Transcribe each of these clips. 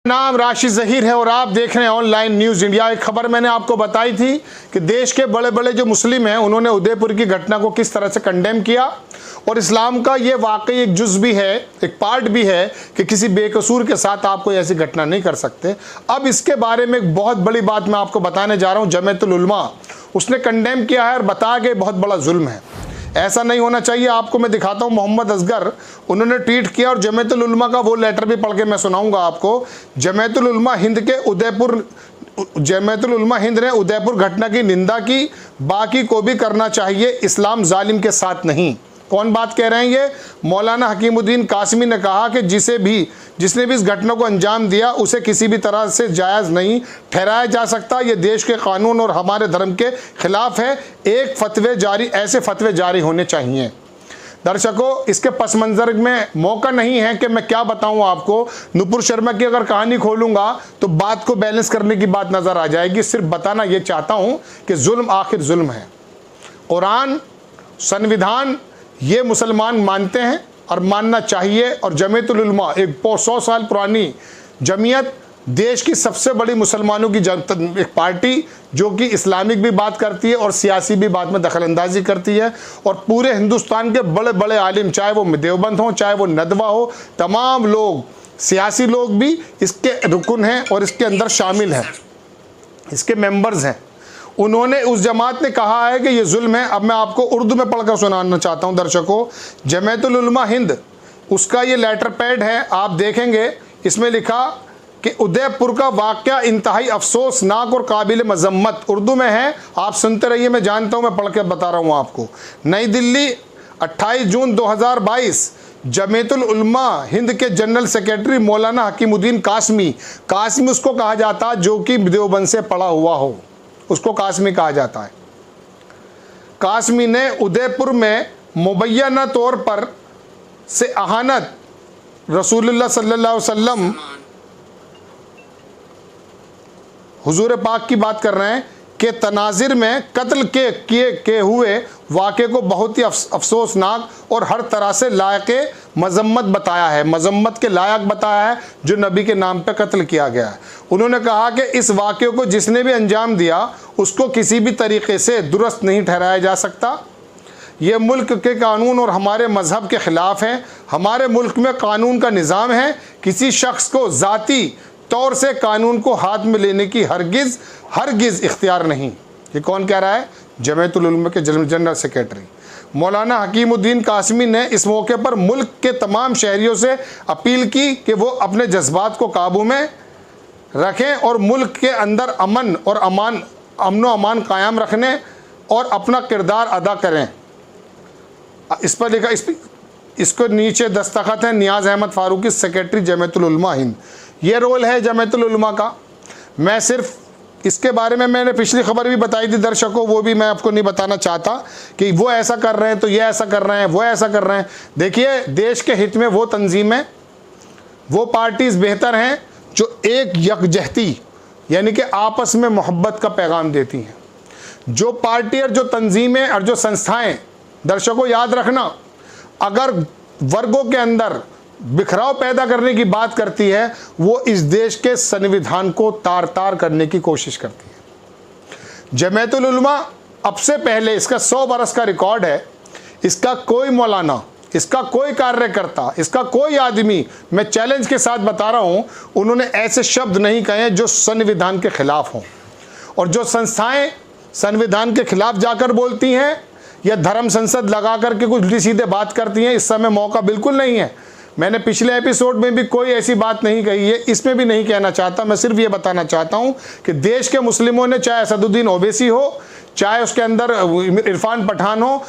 नाम राशिद ज़हीर है और आप देख रहे हैं ऑनलाइन न्यूज़ इंडिया। एक खबर मैंने आपको बताई थी कि देश के बड़े बड़े जो मुस्लिम हैं उन्होंने उदयपुर की घटना को किस तरह से कंडेम किया और इस्लाम का ये वाकई एक जुज़ भी है, एक पार्ट भी है कि किसी बेकसूर के साथ आप कोई ऐसी घटना नहीं कर सकते। अब इसके बारे में एक बहुत बड़ी बात मैं आपको बताने जा रहा हूँ। जमीयतुल उलमा उसने कंडेम किया है और बताया कि बहुत बड़ा जुल्म है, ऐसा नहीं होना चाहिए। आपको मैं दिखाता हूँ, मोहम्मद असगर उन्होंने ट्वीट किया और जमीयतुल उलमा का वो लेटर भी पढ़ के मैं सुनाऊंगा आपको। जमीयतुल उलमा हिंद ने उदयपुर घटना की निंदा की, बाकी को भी करना चाहिए, इस्लाम जालिम के साथ नहीं। कौन बात कह रहे हैं ये? मौलाना हकीमुद्दीन कासमी ने कहा कि जिसने भी इस घटना को अंजाम दिया उसे किसी भी तरह से जायज़ नहीं ठहराया जा सकता। ये देश के कानून और हमारे धर्म के खिलाफ है। ऐसे फतवे जारी होने चाहिए। दर्शकों, इसके पस मंज़र में मौका नहीं है कि मैं क्या बताऊं आपको। नुपुर शर्मा की अगर कहानी खोलूंगा तो बात को बैलेंस करने की बात नज़र आ जाएगी। सिर्फ बताना ये चाहता हूं कि जुल्म आखिर जुल्म है। कुरान, संविधान ये मुसलमान मानते हैं और मानना चाहिए। और जमीयतुल उलमा एक 100 साल पुरानी जमीयत, देश की सबसे बड़ी मुसलमानों की एक पार्टी जो कि इस्लामिक भी बात करती है और सियासी भी बात में दखलंदाजी करती है। और पूरे हिंदुस्तान के बड़े बड़े आलिम, चाहे वो देवबंद हो, चाहे वो नदवा हो, तमाम लोग, सियासी लोग भी इसके रुकन हैं और इसके अंदर शामिल हैं, इसके मेंबर्स हैं। उन्होंने, उस जमात ने कहा है कि ये जुल्म है। अब मैं आपको उर्दू में पढ़कर सुनाना चाहता हूँ। दर्शकों, जमीयतुल उलमा हिंद उसका ये लेटर पैड है, आप देखेंगे इसमें लिखा कि उदयपुर का वाक़या इंतहाई अफसोसनाक और काबिल मजम्मत, उर्दू में है, आप सुनते रहिए। मैं जानता हूँ, मैं पढ़ के बता रहा हूँ आपको। नई दिल्ली 28 जून 2022, जमीयतुल उलमा हिंद के जनरल सेक्रेटरी मौलाना हकीमुद्दीन कासमी उसको कहा जाता जो कि देवबंद से पढ़ा हुआ हो, उसको कासमी कहा जाता है। कासमी ने उदयपुर में मुबैना तौर पर से अहानत रसूलुल्लाह सल्लल्लाहु अलैहि वसल्लम, हुजूर पाक की बात कर रहे हैं, के तनाजिर में कत्ल के हुए वाक़े को बहुत ही अफसोसनाक और हर तरह से लायक मजम्मत बताया है, मजम्मत के लायक बताया है जो नबी के नाम पे कत्ल किया गया है। उन्होंने कहा कि इस वाक़े को जिसने भी अंजाम दिया उसको किसी भी तरीक़े से दुरुस्त नहीं ठहराया जा सकता। ये मुल्क के कानून और हमारे मज़हब के ख़िलाफ़ है। हमारे मुल्क में कानून का निज़ाम है, किसी शख्स को ज़ाती तौर से कानून को हाथ में लेने की हरगिज़ इख्तियार नहीं। ये कौन कह रहा है? जमीयतुल उलमा के जनरल सेक्रेटरी मौलाना हकीमुद्दीन कासमी ने इस मौके पर मुल्क के तमाम शहरियों से अपील की कि वो अपने जज्बात को काबू में रखें और मुल्क के अंदर अमन व अमान कायम रखने और अपना किरदार अदा करें। इस पर लिखा, इसको नीचे दस्तखत है नियाज़ अहमद फ़ारूकी, सेक्रेटरी जमीयतुल उलमा हिंद। ये रोल है जमीयतुल उलमा का। मैं सिर्फ इसके बारे में मैंने पिछली खबर भी बताई थी दर्शकों, वो भी मैं आपको नहीं बताना चाहता कि वो ऐसा कर रहे हैं तो ये ऐसा कर रहे हैं, वो ऐसा कर रहे हैं। देखिए, देश के हित में वो तंजीमें, वो पार्टीज़ बेहतर हैं जो एक यकजहती यानी कि आपस में मोहब्बत का पैगाम देती हैं। जो पार्टी और जो तंजीमें और जो संस्थाएँ, दर्शकों याद रखना, अगर वर्गों के अंदर बिखराव पैदा करने की बात करती है, वो इस देश के संविधान को तार तार करने की कोशिश करती है। जमीयतुल उलमा अब से पहले, इसका 100 बरस का रिकॉर्ड है, इसका कोई मौलाना, इसका कोई कार्यकर्ता, इसका कोई आदमी, मैं चैलेंज के साथ बता रहा हूँ, उन्होंने ऐसे शब्द नहीं कहे जो संविधान के खिलाफ हों। और जो संस्थाएं संविधान के खिलाफ जाकर बोलती हैं या धर्म संसद लगा करके कुछ उल्टी सीधे बात करती हैं, इस समय मौका बिल्कुल नहीं है। मैंने पिछले एपिसोड में भी कोई ऐसी बात नहीं कही है, इसमें भी नहीं कहना चाहता। मैं सिर्फ ये बताना चाहता हूँ कि देश के मुस्लिमों ने, चाहे असदुद्दीन ओवैसी हो, चाहे उसके अंदर इरफान पठान हो,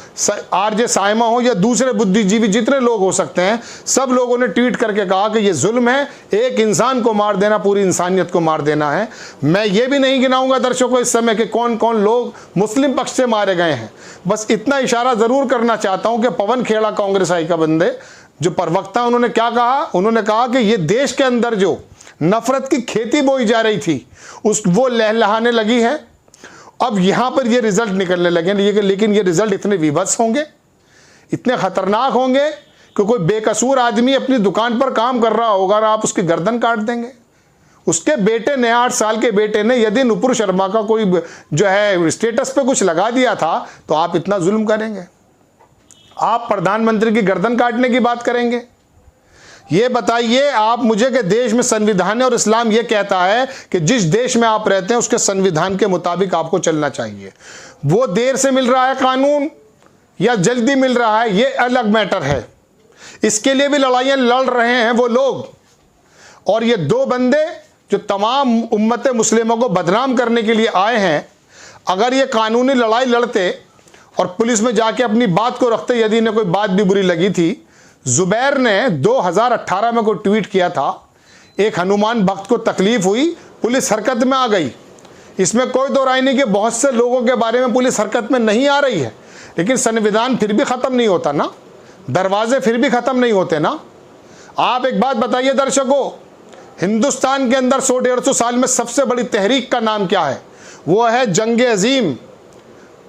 आरजे साइमा हो या दूसरे बुद्धिजीवी जितने लोग हो सकते हैं, सब लोगों ने ट्वीट करके कहा कि ये जुल्म है, एक इंसान को मार देना पूरी इंसानियत को मार देना है। मैं ये भी नहीं गिनाऊंगा दर्शकों इस समय कि कौन कौन लोग मुस्लिम पक्ष से मारे गए हैं। बस इतना इशारा ज़रूर करना चाहता हूँ कि पवन खेड़ा कांग्रेस आई का बंदे जो प्रवक्ता, उन्होंने क्या कहा? उन्होंने कहा कि ये देश के अंदर जो नफरत की खेती बोई जा रही थी वो लहलहाने लगी है। अब यहाँ पर ये रिजल्ट निकलने लगे, लेकिन ये रिजल्ट इतने विभत्स होंगे, इतने खतरनाक होंगे कि कोई बेकसूर आदमी अपनी दुकान पर काम कर रहा होगा और आप उसकी गर्दन काट देंगे। उसके बेटे ने, 8 साल के बेटे ने, यदि नुपुर शर्मा का कोई जो है स्टेटस पे कुछ लगा दिया था, तो आप इतना जुल्म करेंगे? आप प्रधानमंत्री की गर्दन काटने की बात करेंगे? ये बताइए आप मुझे कि देश में संविधान है और इस्लाम ये कहता है कि जिस देश में आप रहते हैं उसके संविधान के मुताबिक आपको चलना चाहिए। वो देर से मिल रहा है कानून या जल्दी मिल रहा है, ये अलग मैटर है। इसके लिए भी लड़ाइयाँ लड़ रहे हैं वो लोग। और ये 2 बंदे जो तमाम उम्मत मुस्लिमों को बदनाम करने के लिए आए हैं, अगर ये कानूनी लड़ाई लड़ते और पुलिस में जाके अपनी बात को रखते, यदि इन्हें कोई बात भी बुरी लगी थी। जुबैर ने 2018 में कोई ट्वीट किया था, एक हनुमान भक्त को तकलीफ हुई, पुलिस हरकत में आ गई। इसमें कोई दो राय नहीं कि बहुत से लोगों के बारे में पुलिस हरकत में नहीं आ रही है, लेकिन संविधान फिर भी ख़त्म नहीं होता ना, दरवाजे फिर भी ख़त्म नहीं होते ना। आप एक बात बताइए दर्शकों, हिंदुस्तान के अंदर 100-150 साल में सबसे बड़ी तहरीक का नाम क्या है? वो है जंग अजीम।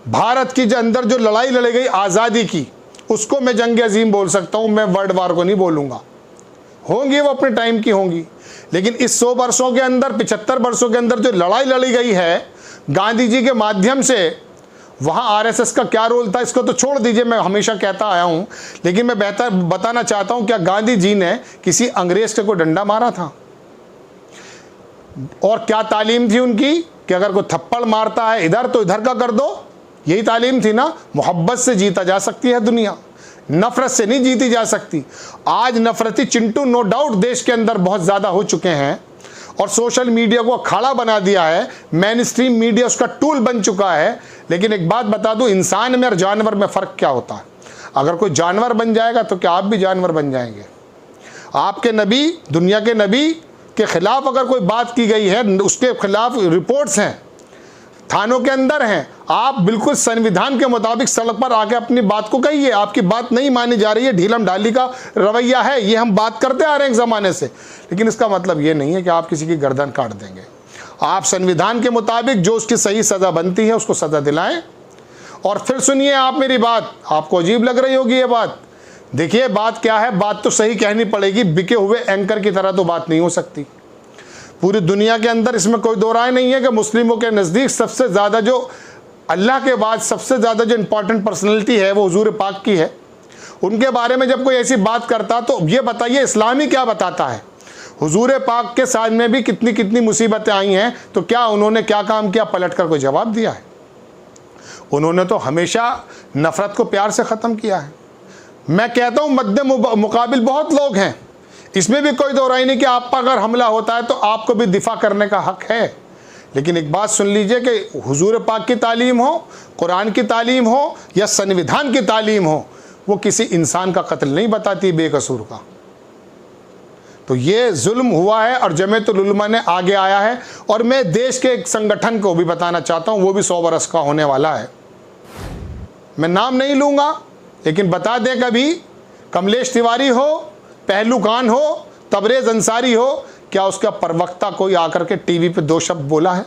भारत की जो अंदर जो लड़ाई लड़ी गई आज़ादी की, उसको मैं जंग अजीम बोल सकता हूँ, मैं वर्ल्ड वार को नहीं बोलूँगा। होंगी वो अपने टाइम की होंगी, लेकिन इस 100 वर्षों के अंदर, 75 वर्षों के अंदर जो लड़ाई लड़ी गई है गांधी जी के माध्यम से, वहाँ आरएसएस का क्या रोल था इसको तो छोड़ दीजिए, मैं हमेशा कहता आया हूँ। लेकिन मैं बेहतर बताना चाहता हूँ, क्या गांधी जी ने किसी अंग्रेज को डंडा मारा था? और क्या तालीम थी उनकी कि अगर कोई थप्पड़ मारता है इधर तो इधर का कर दो? यही तालीम थी ना। मोहब्बत से जीता जा सकती है दुनिया, नफरत से नहीं जीती जा सकती। आज नफरती चिंटू नो डाउट देश के अंदर बहुत ज़्यादा हो चुके हैं और सोशल मीडिया को अखाड़ा बना दिया है, मेन स्ट्रीम मीडिया उसका टूल बन चुका है। लेकिन एक बात बता दूं, इंसान में और जानवर में फ़र्क क्या होता है? अगर कोई जानवर बन जाएगा तो क्या आप भी जानवर बन जाएंगे? आपके नबी, दुनिया के नबी के खिलाफ अगर कोई बात की गई है, उसके खिलाफ रिपोर्ट्स हैं, थानों के अंदर हैं, आप बिल्कुल संविधान के मुताबिक सड़क पर आके अपनी बात को कहिए। आपकी बात नहीं मानी जा रही है, ढीलम ढाली का रवैया है, ये हम बात करते आ रहे हैं एक ज़माने से, लेकिन इसका मतलब ये नहीं है कि आप किसी की गर्दन काट देंगे। आप संविधान के मुताबिक जो उसकी सही सज़ा बनती है उसको सज़ा दिलाएं। और फिर सुनिए आप मेरी बात, आपको अजीब लग रही होगी ये बात। देखिए बात क्या है, बात तो सही कहनी पड़ेगी, बिके हुए एंकर की तरह तो बात नहीं हो सकती। पूरी दुनिया के अंदर इसमें कोई दो राय नहीं है कि मुस्लिमों के नज़दीक सबसे ज़्यादा जो अल्लाह के बाद सबसे ज़्यादा जो इम्पॉर्टेंट पर्सनैलिटी है वो हुजूर पाक की है। उनके बारे में जब कोई ऐसी बात करता तो ये बताइए इस्लाम ही क्या बताता है? हुजूर पाक के साथ में भी कितनी कितनी मुसीबतें आई हैं, तो क्या उन्होंने क्या काम किया? पलट कर कोई जवाब दिया है? उन्होंने तो हमेशा नफ़रत को प्यार से ख़त्म किया है। मैं कहता हूँ मद्दे मुकाबिल बहुत लोग हैं, इसमें भी कोई दो राय नहीं कि आप पर अगर हमला होता है तो आपको भी दिफा करने का हक है। लेकिन एक बात सुन लीजिए कि हुजूर पाक की तालीम हो, कुरान की तालीम हो या संविधान की तालीम हो, वो किसी इंसान का कत्ल नहीं बताती बेकसूर का। तो ये जुल्म हुआ है और जमीयतुल उलमा ने आगे आया है। और मैं देश के एक संगठन को भी बताना चाहता हूँ, वो भी 100 बरस का होने वाला है, मैं नाम नहीं लूँगा, लेकिन बता दें कभी कमलेश तिवारी हो, पहलू खान हो, तबरेज़ अंसारी हो, क्या उसका प्रवक्ता कोई आकर के टीवी पे 2 शब्द बोला है?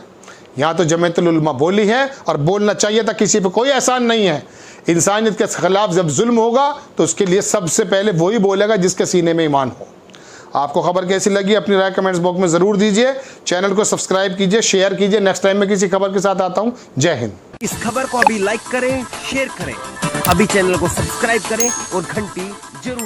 यहाँ तो जमीयतुल उलमा बोली है और बोलना चाहिए था, किसी पे कोई एहसान नहीं है। इंसानियत के खिलाफ जब जुल्म होगा तो उसके लिए सबसे पहले वही बोलेगा जिसके सीने में ईमान हो। आपको खबर कैसी लगी अपनी राय कमेंट्स बॉक्स में ज़रूर दीजिए। चैनल को सब्सक्राइब कीजिए, शेयर कीजिए। नेक्स्ट टाइम मैं किसी खबर के साथ आता हूँ। जय हिंद। इस खबर को अभी लाइक करें, शेयर करें, अभी चैनल को सब्सक्राइब करें और घंटी जरूर